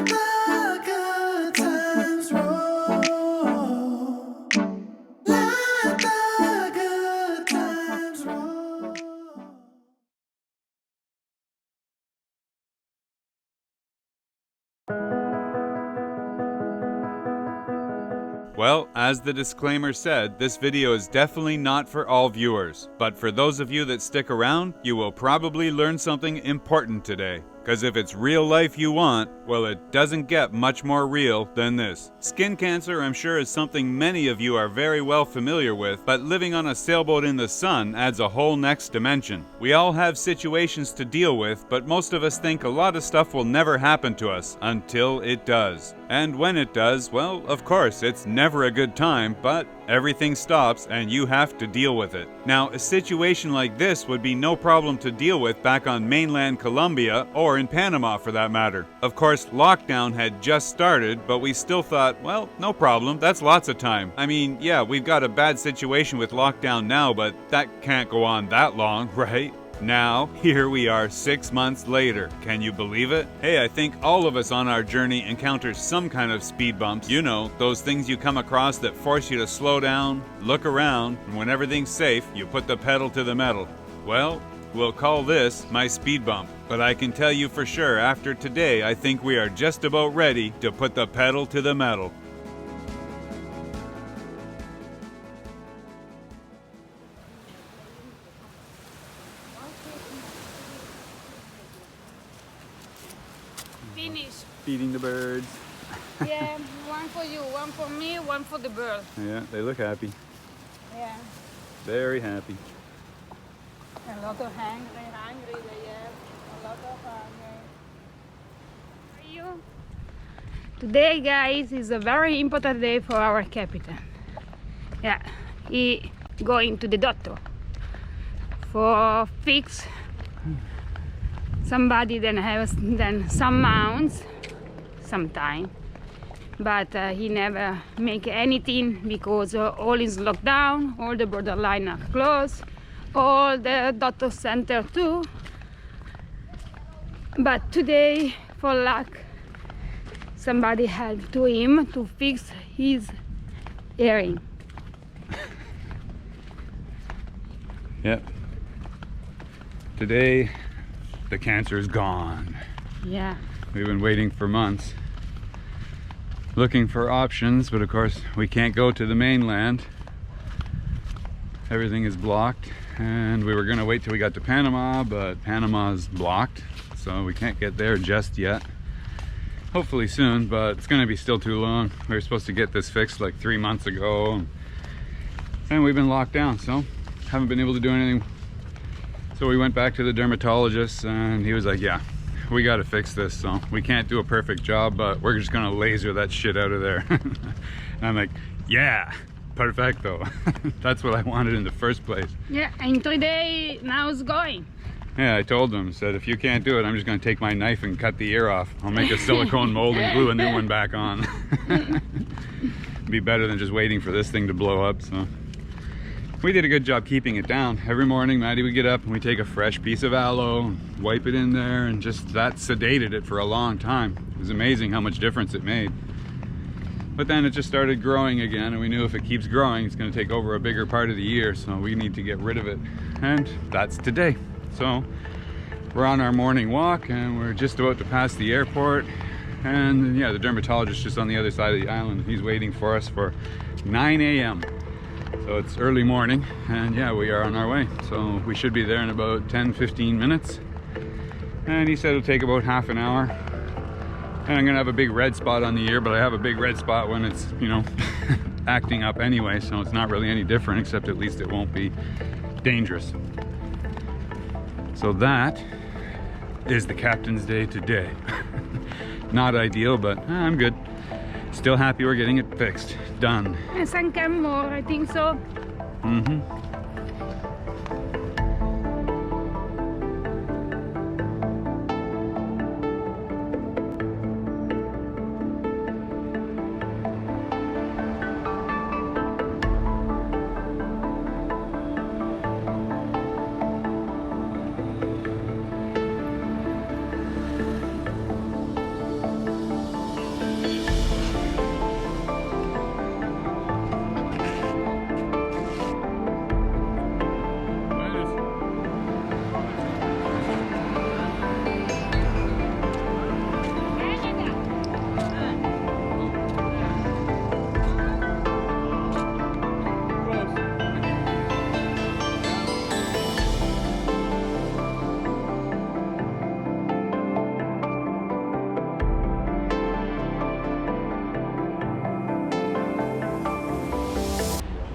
the good times roll. Let the good times roll. Well, as the disclaimer said, this video is definitely not for all viewers, but for those of you that stick around, you will probably learn something important today. Because if it's real life you want, well, it doesn't get much more real than this. Skin cancer, I'm sure, is something many of you are very well familiar with, but living on a sailboat in the sun adds a whole next dimension. We all have situations to deal with, but most of us think a lot of stuff will never happen to us until it does. And when it does, well, of course, it's never a good time, but everything stops and you have to deal with it. Now, a situation like this would be no problem to deal with back on mainland Colombia or in Panama for that matter. Of course, lockdown had just started, but we still thought, well, no problem, that's lots of time. I mean, yeah, we've got a bad situation with lockdown now, but that can't go on that long, right? Now, here we are 6 months later. Can you believe it? Hey, I think all of us on our journey encounter some kind of speed bumps. You know, those things you come across that force you to slow down, look around, and when everything's safe, you put the pedal to the metal. Well, we'll call this my speed bump. But I can tell you for sure, after today, I think we are just about ready to put the pedal to the metal. Finish. Feeding the birds. Yeah, one for you, one for me, one for the bird. Yeah, they look happy. Yeah. Very happy. A lot of hungry they have. A lot of hungry. How are you? Today, guys, is a very important day for our captain. Yeah, he going to the doctor for fix somebody that has then some mounts sometime, but he never make anything because all is locked down, all the borderline are closed, all the doctor center too. But today, for luck, somebody helped to him to fix his earring. Yep. Today, the cancer is gone. Yeah. We've been waiting for months, looking for options, but of course we can't go to the mainland. Everything is blocked, and we were going to wait till we got to Panama, but Panama's blocked, so we can't get there just yet. Hopefully soon, but it's going to be still too long. We were supposed to get this fixed like 3 months ago, and we've been locked down, so haven't been able to do anything. So we went back to the dermatologist, and he was like, yeah, we got to fix this. So we can't do a perfect job, but we're just going to laser that shit out of there. And I'm like, yeah, perfecto. That's what I wanted in the first place. Yeah, and 3 days now it's going. Yeah, I told him, said, if you can't do it, I'm just going to take my knife and cut the ear off. I'll make a silicone mold and glue a new one back on. Be better than just waiting for this thing to blow up. So we did a good job keeping it down. Every morning, Maddie would get up and we take a fresh piece of aloe, and wipe it in there, and just that sedated it for a long time. It was amazing how much difference it made. But then it just started growing again, and we knew if it keeps growing, it's going to take over a bigger part of the year, so we need to get rid of it. And that's today. So we're on our morning walk, and we're just about to pass the airport. And yeah, the dermatologist just on the other side of the island. He's waiting for us for 9 a.m. So it's early morning, and yeah, we are on our way. So we should be there in about 10-15 minutes. And he said it'll take about half an hour. And I'm gonna have a big red spot on the ear, but I have a big red spot when it's, you know, acting up anyway, so it's not really any different, except at least it won't be dangerous. So that is the captain's day today. Not ideal, but I'm good. Still happy we're getting it fixed. Done. And some can more, I think so. Mm-hmm.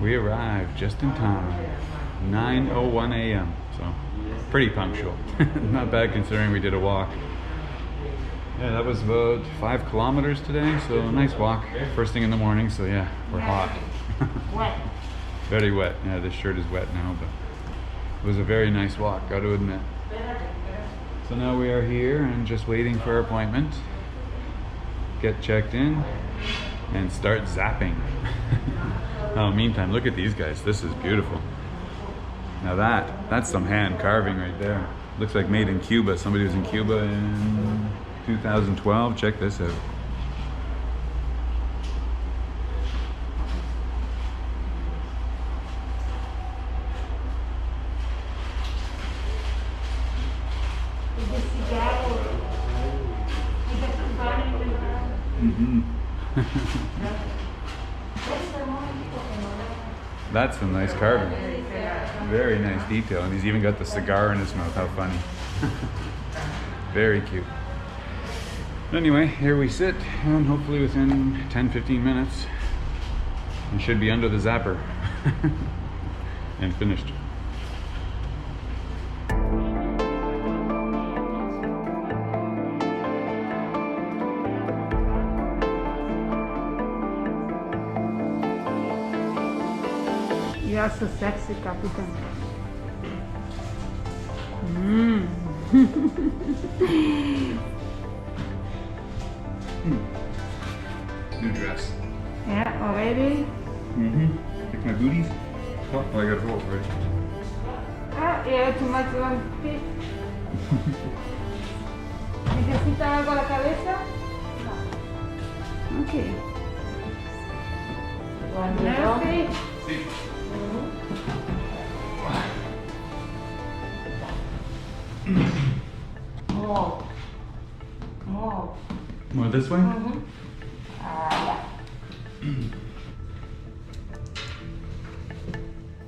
We arrived just in time. 9:01 a.m. So pretty punctual. Not bad considering we did a walk. Yeah, that was about 5 kilometers today, so a nice walk. First thing in the morning, so yeah, we're hot. Wet. Very wet. Yeah, this shirt is wet now, but it was a very nice walk, got to admit. So now we are here and just waiting for our appointment. Get checked in and start zapping. Oh, meantime, look at these guys. This is beautiful. Now that's some hand carving right there. Looks like made in Cuba. Somebody was in Cuba in 2012. Check this out. That's some nice carving. Very nice detail. And he's even got the cigar in his mouth. How funny. Very cute. Anyway, here we sit, and hopefully within 10-15 minutes we should be under the zapper and finished. You are so sexy, Captain. New dress. Yeah, already? Pick my booties. Oh, I got a hole already. Ah, yeah, too much long feet. ¿Necesita algo a la cabeza? No. Okay. Merci. See? More. More. More this way? Yeah.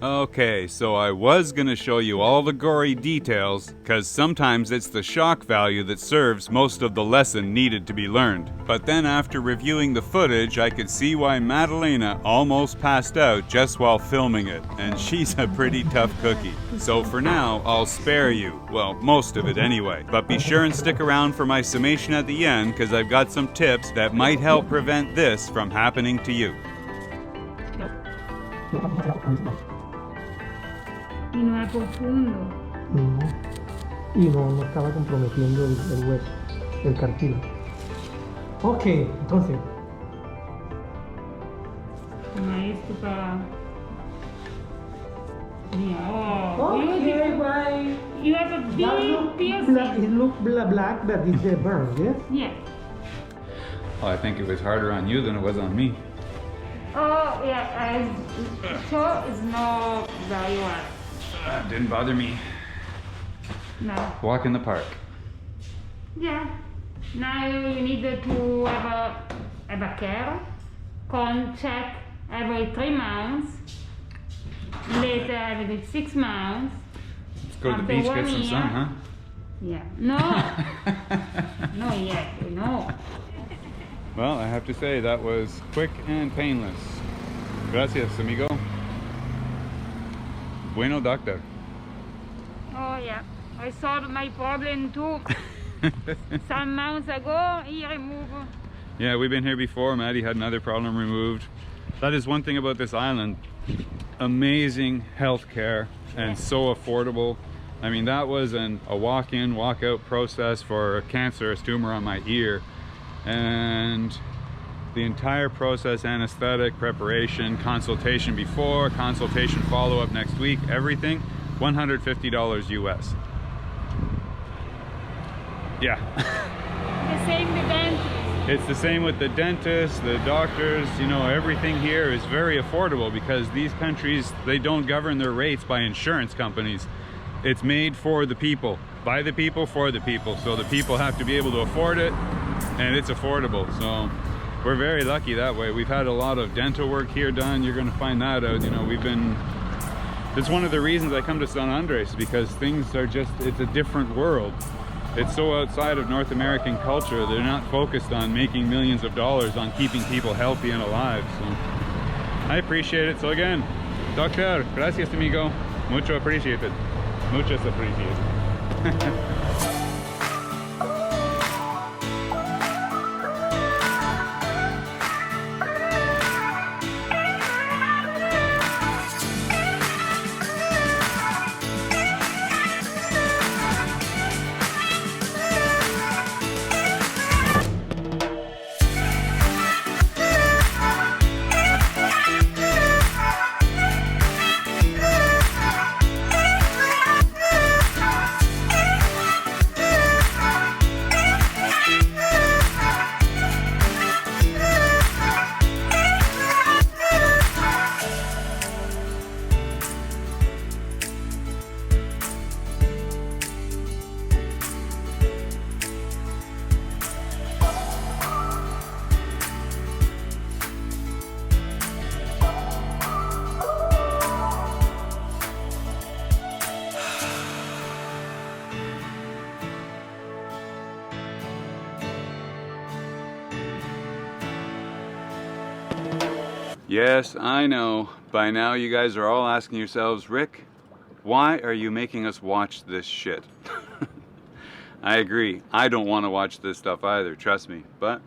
Okay, so I was gonna show you all the gory details, cause sometimes it's the shock value that serves most of the lesson needed to be learned. But then after reviewing the footage, I could see why Madalena almost passed out just while filming it, and she's a pretty tough cookie. So for now, I'll spare you, well, most of it anyway. But be sure and stick around for my summation at the end, cause I've got some tips that might help prevent this from happening to you. Y no es profundo. No. Y no estaba comprometiendo el hueso, el cartílago. Ok, entonces. Toma esto para... Mira, oh, Okay, beautiful. right. You have a big piercing. It looked black, but it's a burn, yes? Yeah. Well, I think it was harder on you than it was on me. Oh, yeah, so it's not very well. Didn't bother me. No. Walk in the park. Yeah. Now you need to have a care. Con check every 3 months. Later every 6 months. Let's go to the After beach, 1 get some year. sun, huh? Yeah. No. No yet. No. Well, I have to say that was quick and painless. Gracias, amigo. Bueno, doctor. Oh yeah. I solved my problem too. Some months ago, he removed. Yeah, we've been here before. Maddie had another problem removed. That is one thing about this island. Amazing health care and so affordable. I mean, that was a walk-in, walk-out process for a cancerous tumor on my ear. And the entire process, anesthetic, preparation, consultation before, consultation follow-up next week, everything, $150 US. Yeah. The same with dentist. It's the same with the dentist, the doctors, you know, everything here is very affordable because these countries, they don't govern their rates by insurance companies. It's made for the people, by the people, for the people. So the people have to be able to afford it, and it's affordable. So we're very lucky that way. We've had a lot of dental work here done. You're gonna find that out. You know, it's one of the reasons I come to San Andres, because things are just, it's a different world. It's so outside of North American culture. They're not focused on making millions of dollars on keeping people healthy and alive. So I appreciate it. So again, Doctor, gracias amigo. Mucho appreciated. Muchas appreciated. Yes, I know. By now you guys are all asking yourselves, Rick, why are you making us watch this shit? I agree. I don't want to watch this stuff either, trust me. But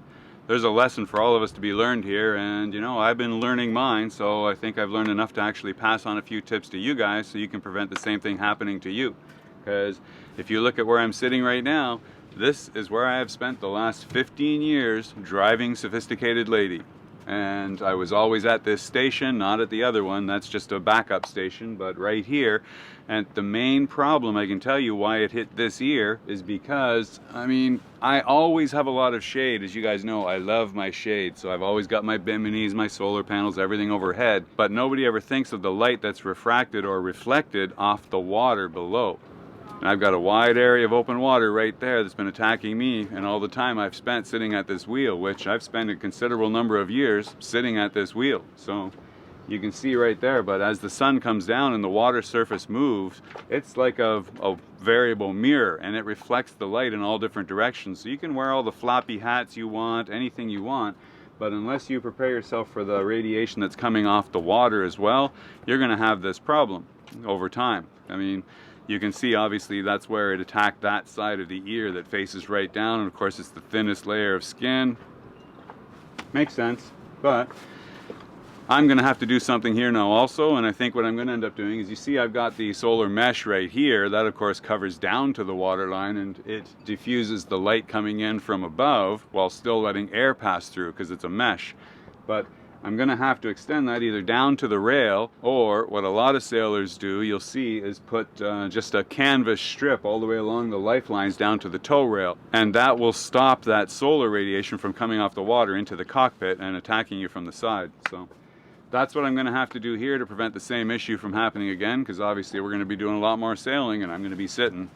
there's a lesson for all of us to be learned here, and you know, I've been learning mine, so I think I've learned enough to actually pass on a few tips to you guys so you can prevent the same thing happening to you. Because if you look at where I'm sitting right now, this is where I have spent the last 15 years driving Sophisticated Lady. And I was always at this station, not at the other one. That's just a backup station, but right here. And the main problem, I can tell you why it hit this ear, is because, I mean, I always have a lot of shade. As you guys know, I love my shade. So I've always got my biminis, my solar panels, everything overhead. But nobody ever thinks of the light that's refracted or reflected off the water below. And I've got a wide area of open water right there that's been attacking me, and all the time I've spent sitting at this wheel, which I've spent a considerable number of years sitting at this wheel. So you can see right there, but as the sun comes down and the water surface moves, it's like a variable mirror, and it reflects the light in all different directions. So you can wear all the floppy hats you want, anything you want, but unless you prepare yourself for the radiation that's coming off the water as well, you're going to have this problem over time. I mean, you can see obviously that's where it attacked that side of the ear that faces right down, and of course it's the thinnest layer of skin. Makes sense, but I'm going to have to do something here now also, and I think what I'm going to end up doing is, you see I've got the solar mesh right here, that of course covers down to the water line, and it diffuses the light coming in from above while still letting air pass through because it's a mesh. But I'm going to have to extend that either down to the rail, or what a lot of sailors do, you'll see, is put just a canvas strip all the way along the lifelines down to the tow rail. And that will stop that solar radiation from coming off the water into the cockpit and attacking you from the side. So that's what I'm going to have to do here to prevent the same issue from happening again, because obviously we're going to be doing a lot more sailing and I'm going to be sitting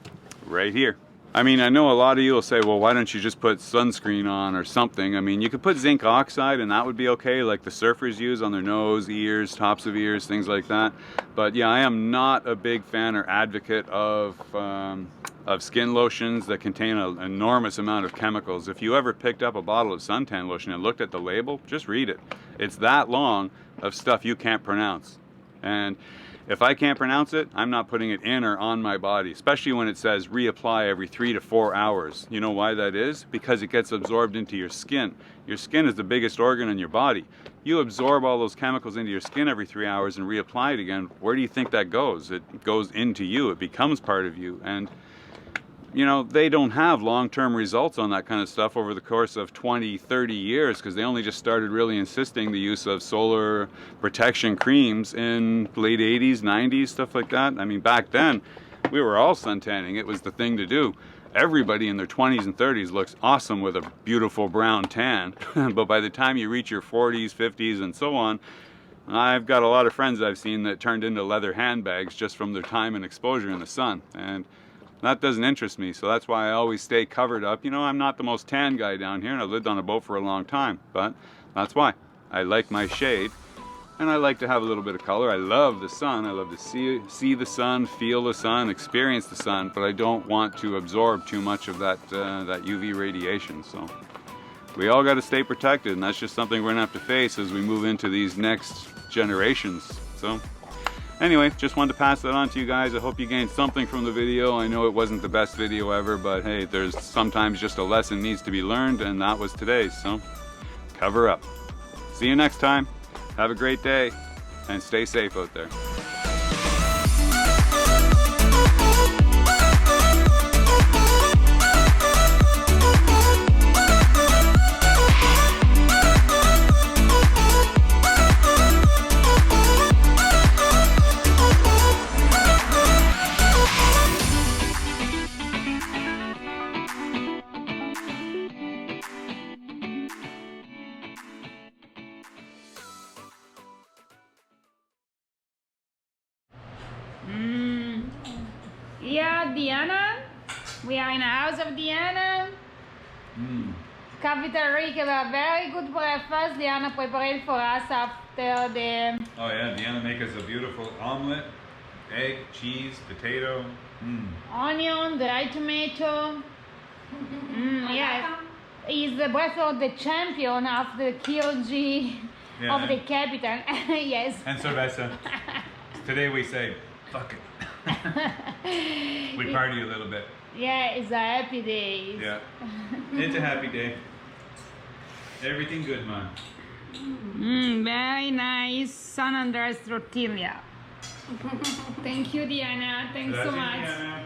right here. I mean, I know a lot of you will say, well, why don't you just put sunscreen on or something? I mean, you could put zinc oxide and that would be okay, like the surfers use on their nose, ears, tops of ears, things like that. But yeah, I am not a big fan or advocate of skin lotions that contain an enormous amount of chemicals. If you ever picked up a bottle of suntan lotion and looked at the label, just read it. It's that long of stuff you can't pronounce. And if I can't pronounce it, I'm not putting it in or on my body, especially when it says reapply every 3 to 4 hours. You know why that is? Because it gets absorbed into your skin. Your skin is the biggest organ in your body. You absorb all those chemicals into your skin every 3 hours and reapply it again. Where do you think that goes? It goes into you. It becomes part of you. And you know, they don't have long-term results on that kind of stuff over the course of 20, 30 years, because they only just started really insisting the use of solar protection creams in late 80s, 90s, stuff like that. I mean, back then, we were all suntanning. It was the thing to do. Everybody in their 20s and 30s looks awesome with a beautiful brown tan, but by the time you reach your 40s, 50s, and so on, I've got a lot of friends I've seen that turned into leather handbags just from their time and exposure in the sun. And that doesn't interest me, so that's why I always stay covered up. You know, I'm not the most tan guy down here, and I've lived on a boat for a long time, but that's why. I like my shade, and I like to have a little bit of color. I love the sun. I love to see the sun, feel the sun, experience the sun, but I don't want to absorb too much of that UV radiation. So we all got to stay protected, and that's just something we're going to have to face as we move into these next generations. So Anyway, just wanted to pass that on to you guys. I hope you gained something from the video. I know it wasn't the best video ever, but hey, there's sometimes just a lesson needs to be learned, and that was today's, so cover up. See you next time. Have a great day, and stay safe out there. Yeah, Diana. We are in the house of Diana. Cafeteria, a very good breakfast. Diana prepared for us after the... Oh yeah, Deanna make us a beautiful omelet, egg, cheese, potato. onion, dried tomato. Yeah, he's the breakfast of the champion of the KLG of the capital. Yes. And cerveza. Today we say, fuck it. We party a little bit. Yeah, it's a happy day. Yeah. It's a happy day. Everything good, man. Very nice San Andres tortilla. Thank you, Diana. Thanks so Gracias, much. Diana.